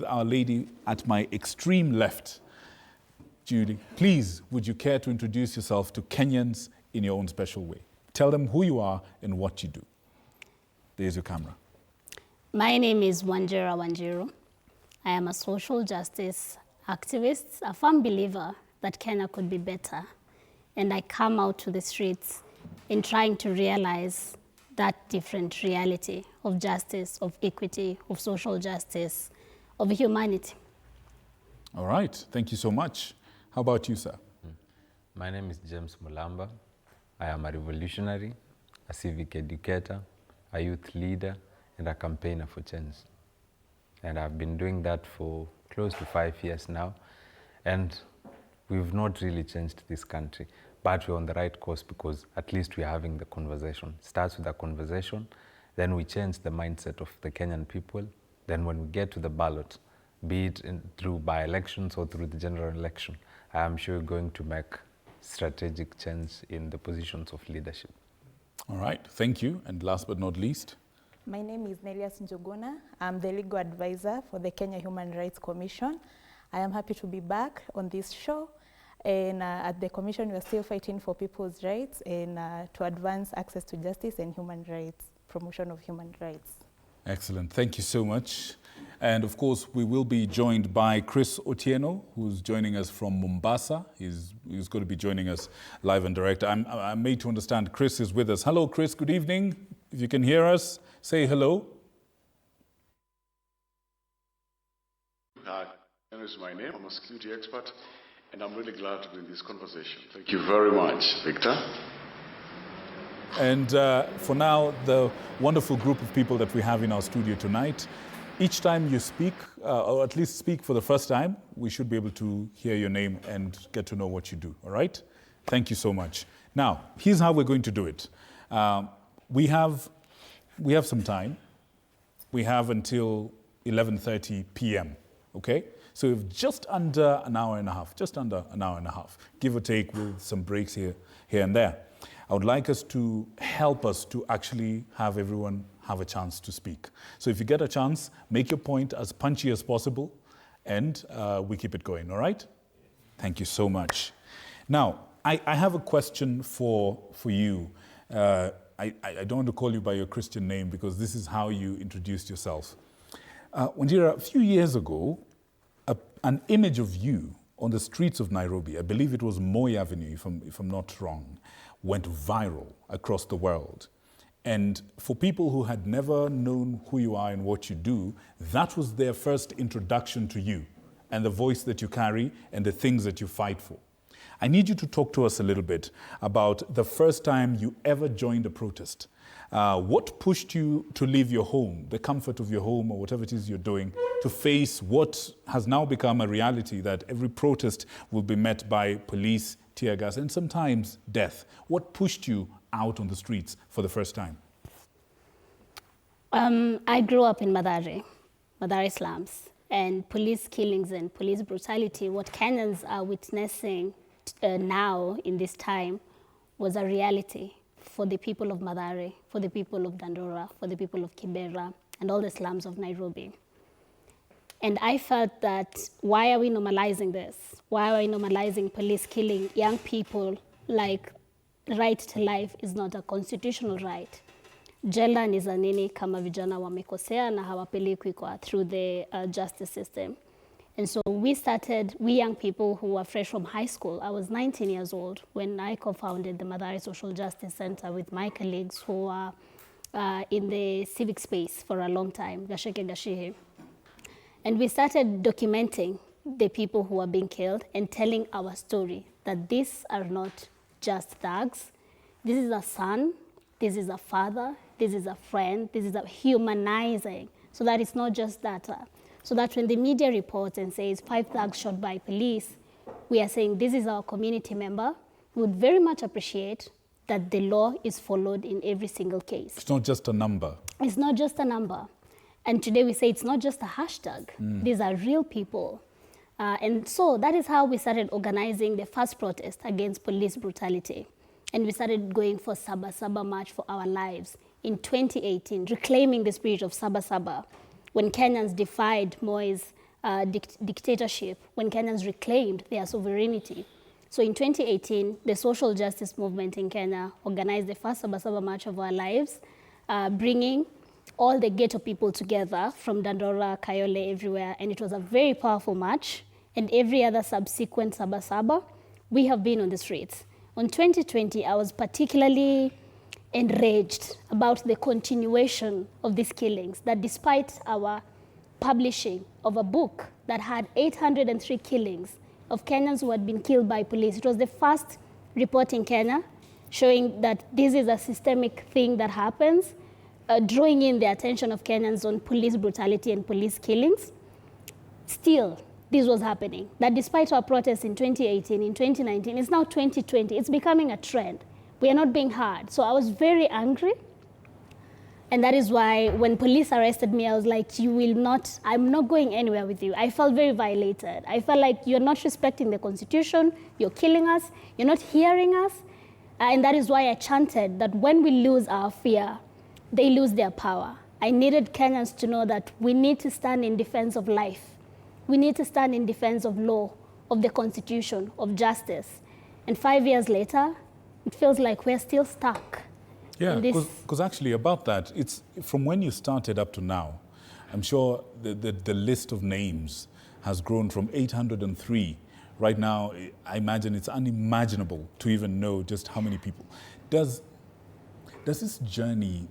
Our lady at my extreme left, Judy, please, would you care to introduce yourself to Kenyans in your own special way? Tell them who you are and what you do. There's your camera. My name is Wajira Wanjiru. I am a social justice activist, a firm believer that Kenya could be better. And I come out to the streets in trying to realize that different reality of justice, of equity, of social justice, of humanity. All right, thank you so much. How about you, sir? My name is James Mulamba. I am a revolutionary, a civic educator, a youth leader, and a campaigner for change. And I've been doing that for close to 5 years now. And we've not really changed this country, but we're on the right course because at least we're having the conversation. It starts with a conversation, then we change the mindset of the Kenyan people. Then when we get to the ballot, be it through by-elections or through the general election, I am sure we're going to make strategic change in the positions of leadership. All right, thank you. And last but not least. My name is Nelias Njuguna. I'm the legal advisor for the Kenya Human Rights Commission. I am happy to be back on this show. And at the Commission, we're still fighting for people's rights and to advance access to justice and human rights, promotion of human rights. Excellent. Thank you so much. And of course, we will be joined by Chris Otieno, who's joining us from Mombasa. He's going to be joining us live and direct. I'm made to understand Chris is with us. Hello, Chris. Good evening. If you can hear us, say hello. Hi, that is my name. I'm a security expert, and I'm really glad to be in this conversation. Thank you very much, Victor. And for now, the wonderful group of people that we have in our studio tonight, each time you speak, or at least speak for the first time, we should be able to hear your name and get to know what you do, all right? Thank you so much. Now, here's how we're going to do it. We have some time. We have until 11:30 p.m., okay? So we have just under an hour and a half, give or take with some breaks here and there. I would like us to help us to actually have everyone have a chance to speak. So if you get a chance, make your point as punchy as possible, and we keep it going, all right? Thank you so much. Now, I have a question for you. I don't want to call you by your Christian name because this is how you introduced yourself. Wajira, a few years ago, an image of you on the streets of Nairobi, I believe it was Moi Avenue, if I'm not wrong, went viral across the world. And for people who had never known who you are and what you do, that was their first introduction to you and the voice that you carry and the things that you fight for. I need you to talk to us a little bit about the first time you ever joined a protest. What pushed you to leave your home, the comfort of your home or whatever it is you're doing, to face what has now become a reality that every protest will be met by police, tear gas, and sometimes death? What pushed you out on the streets for the first time? I grew up in Mathare slums, and police killings and police brutality, what Kenyans are witnessing now in this time, was a reality for the people of Mathare, for the people of Dandora, for the people of Kibera, and all the slums of Nairobi. And I felt that, why are we normalizing this? Why are we normalizing police killing young people like right to life is not a constitutional right? Jela ni za nini kama vijana wamekosea na hawapelekwi through the justice system. And so we young people who were fresh from high school, I was 19 years old when I co-founded the Mathare Social Justice Center with my colleagues who were in the civic space for a long time, Gasheke Gashihe. And we started documenting the people who are being killed and telling our story, that these are not just thugs. This is a son, this is a father, this is a friend, this is a humanizing, so that it's not just that. So that when the media reports and says 5 thugs shot by police, we are saying this is our community member. We would very much appreciate that the law is followed in every single case. It's not just a number. It's not just a number. And today we say it's not just a hashtag. These are real people. And so that is how we started organizing the first protest against police brutality. And we started going for Saba Saba March for Our Lives in 2018, reclaiming the spirit of Saba Saba, when Kenyans defied Moi's dictatorship when Kenyans reclaimed their sovereignty. So in 2018, the social justice movement in Kenya organized the first Sabasaba March of Our Lives, bringing all the ghetto people together from Dandora, Kayole, everywhere. And it was a very powerful march. And every other subsequent Sabasaba, we have been on the streets. On 2020, I was particularly enraged about the continuation of these killings, that despite our publishing of a book that had 803 killings of Kenyans who had been killed by police. It was the first report in Kenya showing that this is a systemic thing that happens, drawing in the attention of Kenyans on police brutality and police killings. Still, this was happening. That despite our protests in 2018, in 2019, it's now 2020, it's becoming a trend. We are not being heard. So I was very angry. And that is why when police arrested me, I was like, I'm not going anywhere with you. I felt very violated. I felt like you're not respecting the Constitution, you're killing us, you're not hearing us. And that is why I chanted that when we lose our fear, they lose their power. I needed Kenyans to know that we need to stand in defense of life. We need to stand in defense of law, of the Constitution, of justice. And 5 years later, it feels like we're still stuck. Yeah, because actually about that, it's from when you started up to now, I'm sure the list of names has grown from 803. Right now, I imagine it's unimaginable to even know just how many people. Does this journey